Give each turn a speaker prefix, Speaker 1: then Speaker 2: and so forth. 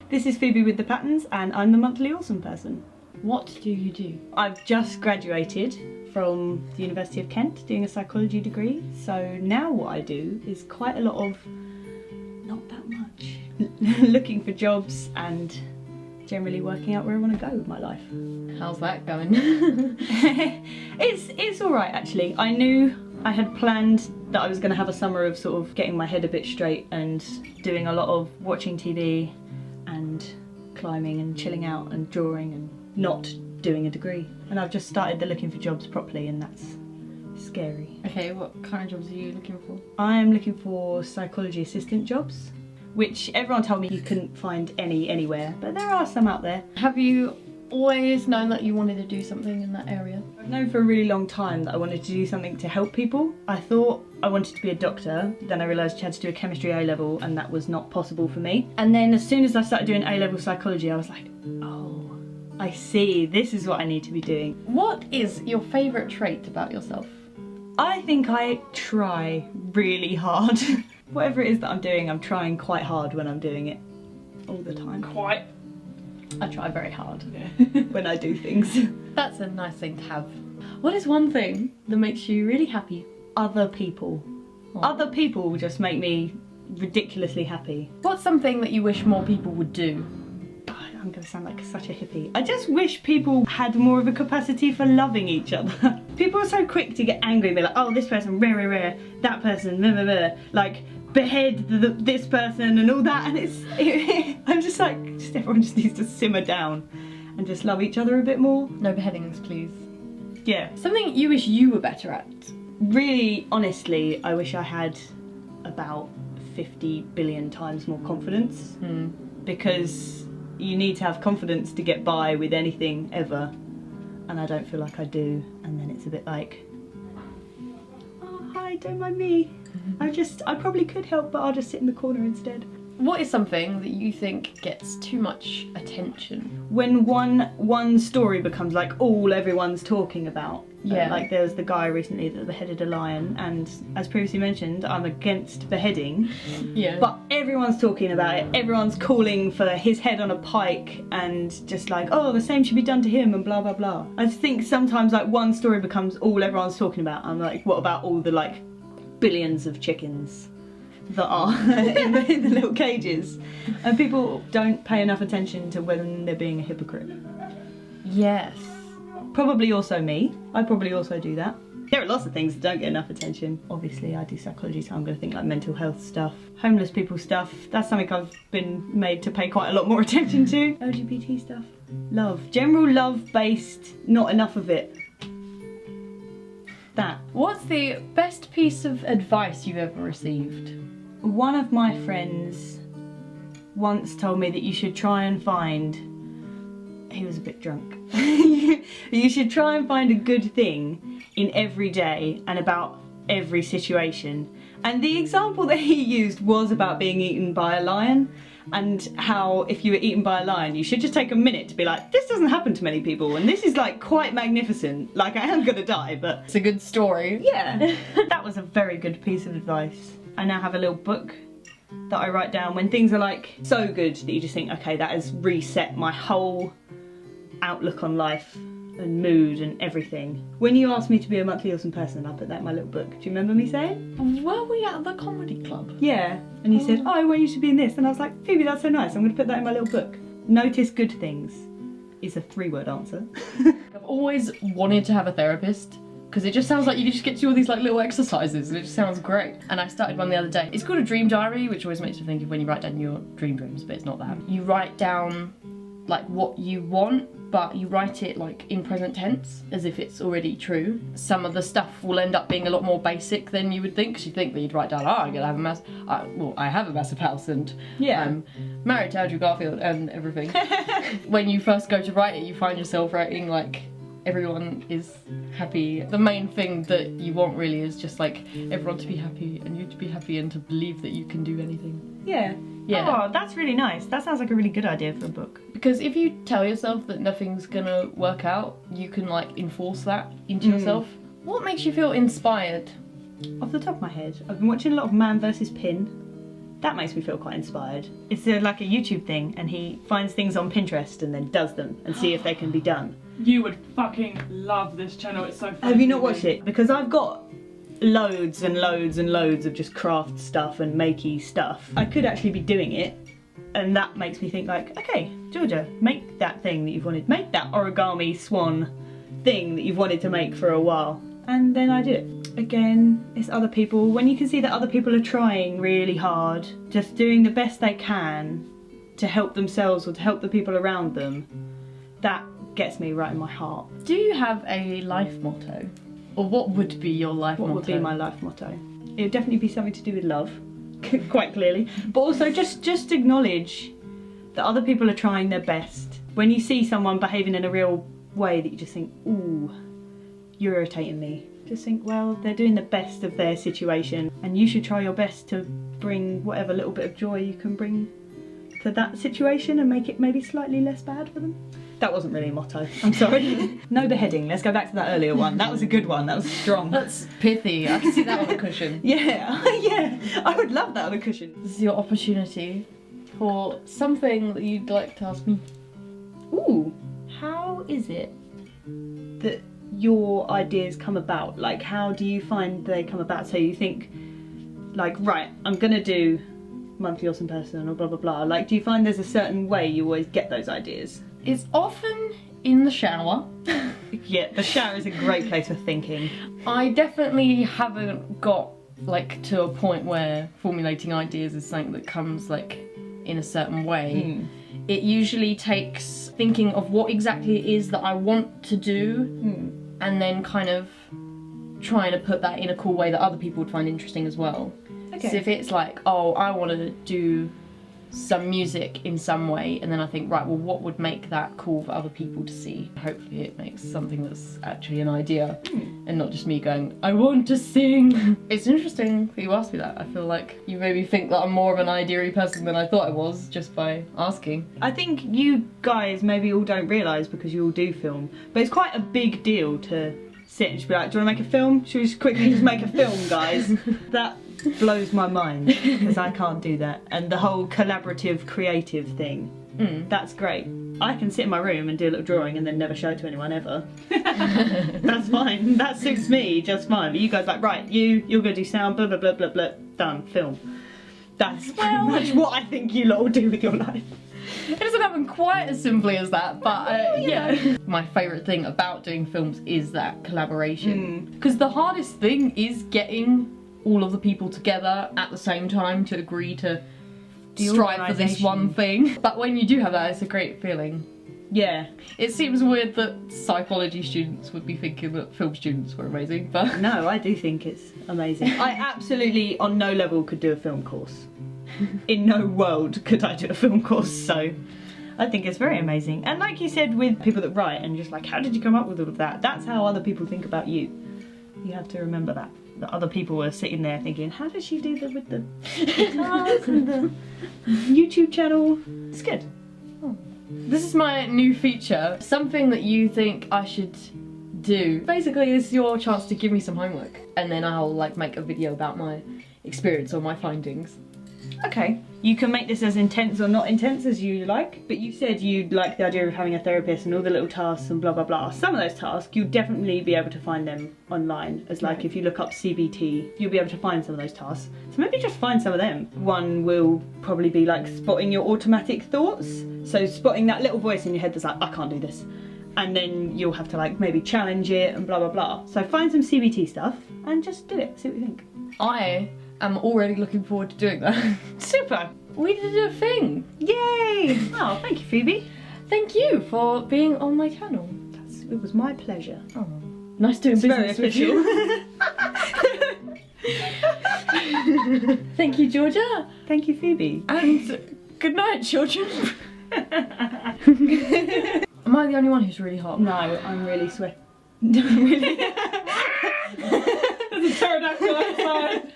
Speaker 1: This is Phoebe with the Patterns and I'm the monthly awesome person.
Speaker 2: What do you do?
Speaker 1: I've just graduated from the University of Kent doing a psychology degree, so now what I do is quite a lot of, not that much, looking for jobs and generally working out where I want to go with my life.
Speaker 2: How's that going?
Speaker 1: It's alright actually. I knew I had planned that I was going to have a summer of sort of getting my head a bit straight and doing a lot of watching TV and climbing and chilling out and drawing and not doing a degree. And I've just started the looking for jobs properly and that's scary.
Speaker 2: Okay, what kind of jobs are you looking for?
Speaker 1: I am looking for psychology assistant jobs, which everyone told me you couldn't find anywhere, but there are some out there.
Speaker 2: Have you always known that you wanted to do something in that area?
Speaker 1: I've known for a really long time that I wanted to do something to help people. I thought I wanted to be a doctor, then I realised you had to do a chemistry A-level and that was not possible for me. And then as soon as I started doing A-level psychology, I was like, oh, I see, this is what I need to be doing.
Speaker 2: What is your favourite trait about yourself?
Speaker 1: I think I try really hard. Whatever it is that I'm doing, I'm trying quite hard when I'm doing it. All the time.
Speaker 2: Quite. I try very hard.
Speaker 1: When I do things.
Speaker 2: That's a nice thing to have. What is one thing that makes you really happy?
Speaker 1: Other people.
Speaker 2: Oh.
Speaker 1: Other people just make me ridiculously happy.
Speaker 2: What's something that you wish more people would do?
Speaker 1: I'm gonna sound like such a hippie. I just wish people had more of a capacity for loving each other. People are so quick to get angry and be like, oh, this person, rare, rare, that person, blah, blah, blah. Like, behead this person and all that, and I'm just like, everyone just needs to simmer down and just love each other a bit more.
Speaker 2: No beheadings, please.
Speaker 1: Yeah.
Speaker 2: Something you wish you were better at?
Speaker 1: Really, honestly, I wish I had about 50 billion times more confidence. Because you need to have confidence to get by with anything ever, and I don't feel like I do, and then it's a bit like, oh hi, don't mind me. I probably could help, but I'll just sit in the corner instead.
Speaker 2: What is something that you think gets too much attention?
Speaker 1: When one story becomes like all everyone's talking about.
Speaker 2: Yeah.
Speaker 1: Like there was the guy recently that beheaded a lion, and as previously mentioned, I'm against beheading.
Speaker 2: Yeah.
Speaker 1: But everyone's talking about it. Everyone's calling for his head on a pike and just like, oh, the same should be done to him and blah blah blah. I think sometimes like one story becomes all everyone's talking about. I'm like, what about all the like billions of chickens that are in the little cages? And people don't pay enough attention to when they're being a hypocrite.
Speaker 2: Yes.
Speaker 1: Probably also me. I probably also do that. There are lots of things that don't get enough attention. Obviously I do psychology, so I'm going to think like mental health stuff, homeless people stuff. That's something I've been made to pay quite a lot more attention to. LGBT stuff. Love. General love based, not enough of it. That.
Speaker 2: What's the best piece of advice you've ever received?
Speaker 1: One of my friends once told me that you should try and find, he was a bit drunk, you should try and find a good thing in every day and about every situation. And the example that he used was about being eaten by a lion, and how if you were eaten by a lion you should just take a minute to be like, this doesn't happen to many people and this is like quite magnificent, like I am gonna die, but
Speaker 2: It's a good story.
Speaker 1: yeah. That was a very good piece of advice. I now have a little book that I write down when things are like so good that you just think, okay, that has reset my whole outlook on life and mood and everything. When you asked me to be a monthly awesome person, I put that in my little book. Do you remember me saying?
Speaker 2: Were we at the comedy club?
Speaker 1: Yeah. And you said, oh, I want you to be in this. And I was like, Phoebe, that's so nice. I'm going to put that in my little book. Notice good things is a 3-word answer.
Speaker 2: I've always wanted to have a therapist, because it just sounds like you just get to do all these like little exercises and it just sounds great. And I started one the other day. It's called a dream diary, which always makes me think of when you write down your dreams, but it's not that. You write down like what you want, but you write it like in present tense as if it's already true. Some of the stuff will end up being a lot more basic than you would think, because you think that you'd write down, oh, I'm gonna have a I have a massive house and I'm married to Andrew Garfield and everything. When you first go to write it, you find yourself writing like everyone is happy. The main thing that you want really is just like everyone to be happy and you to be happy and to believe that you can do anything.
Speaker 1: Yeah.
Speaker 2: Yeah.
Speaker 1: Oh, that's really nice. That sounds like a really good idea for a book.
Speaker 2: Because if you tell yourself that nothing's gonna work out, you can like enforce that into yourself. What makes you feel inspired?
Speaker 1: Off the top of my head, I've been watching a lot of Man vs. Pin. That makes me feel quite inspired. It's like a YouTube thing, and he finds things on Pinterest and then does them and see if they can be done.
Speaker 3: You would fucking love this channel, it's so funny.
Speaker 1: Have you not watched it? Because I've got loads and loads and loads of just craft stuff and makey stuff. I could actually be doing it, and that makes me think like, okay, Georgia, make that thing that you've wanted. Make that origami swan thing that you've wanted to make for a while. And then I do it. Again, it's other people. When you can see that other people are trying really hard, just doing the best they can to help themselves or to help the people around them, that gets me right in my heart.
Speaker 2: Do you have a life motto? Or what would be your life motto?
Speaker 1: What would be my life motto? It would definitely be something to do with love, quite clearly. But also just acknowledge that other people are trying their best. When you see someone behaving in a real way that you just think, ooh, you're irritating me. Just think, well, they're doing the best of their situation, and you should try your best to bring whatever little bit of joy you can bring to that situation and make it maybe slightly less bad for them. That wasn't really a motto, I'm sorry. No beheading, let's go back to that earlier one. That was a good one, that was strong.
Speaker 2: That's pithy, I can see that on a cushion.
Speaker 1: Yeah, yeah, I would love that on a cushion.
Speaker 2: This is your opportunity for something that you'd like to ask me.
Speaker 1: Ooh, how is it that your ideas come about? Like, how do you find they come about? So you think, like, right, I'm gonna do monthly awesome person or blah blah blah. Like, do you find there's a certain way you always get those ideas?
Speaker 2: It's often in the shower.
Speaker 1: Yeah, the shower is a great place for thinking.
Speaker 2: I definitely haven't got like to a point where formulating ideas is something that comes like in a certain way. It usually takes thinking of what exactly it is that I want to do and then kind of trying to put that in a cool way that other people would find interesting as well.
Speaker 1: Okay.
Speaker 2: So if it's like, oh, I want to do some music in some way, and then I think, right, well, what would make that cool for other people to see? Hopefully it makes something that's actually an idea and not just me going, I want to sing. It's interesting that you asked me that. I feel like you made me think that I'm more of an idea-y person than I thought I was just by asking.
Speaker 1: I think you guys maybe all don't realise because you all do film, but it's quite a big deal to sit and just be like, do you want to make a film? Should we just quickly just make a film, guys? That blows my mind because I can't do that. And the whole collaborative creative thing, that's great. I can sit in my room and do a little drawing and then never show it to anyone ever. That's fine, that suits me just fine. But you guys like, right, you're gonna do sound, blah blah blah blah blah, done, film. That's pretty much what I think you lot will do with your life.
Speaker 2: It doesn't happen quite as simply as that, but yeah. My favourite thing about doing films is that collaboration. Because the hardest thing is getting all of the people together at the same time to agree to strive for this one thing. But when you do have that, it's a great feeling.
Speaker 1: Yeah.
Speaker 2: It seems weird that psychology students would be thinking that film students were amazing, but...
Speaker 1: No, I do think it's amazing. I absolutely, on no level, could do a film course. In no world could I do a film course, so I think it's very amazing. And like you said, with people that write and just like, how did you come up with all of that? That's how other people think about you. You have to remember that other people were sitting there thinking, how does she do that with the guitars and the YouTube channel? It's good.
Speaker 2: This is my new feature. Something that you think I should do. Basically, it's your chance to give me some homework, and then I'll like make a video about my experience or my findings.
Speaker 1: Okay. You can make this as intense or not intense as you like, but you said you'd like the idea of having a therapist and all the little tasks and blah blah blah. Some of those tasks, you'll definitely be able to find them online, as like if you look up CBT, you'll be able to find some of those tasks. So maybe just find some of them. One will probably be like spotting your automatic thoughts. So spotting that little voice in your head that's like, I can't do this. And then you'll have to like maybe challenge it and blah blah blah. So find some CBT stuff and just do it, see what you think.
Speaker 2: I'm already looking forward to doing that.
Speaker 1: Super!
Speaker 2: We did a thing!
Speaker 1: Yay! Oh, thank you, Phoebe.
Speaker 2: Thank you for being on my channel.
Speaker 1: It was my pleasure.
Speaker 2: Oh, nice doing business with you. Thank you, Georgia.
Speaker 1: Thank you, Phoebe.
Speaker 2: And good night, children. Am I the only one who's really hot?
Speaker 1: No, I'm really sweaty. Really? There's a pterodactyl outside.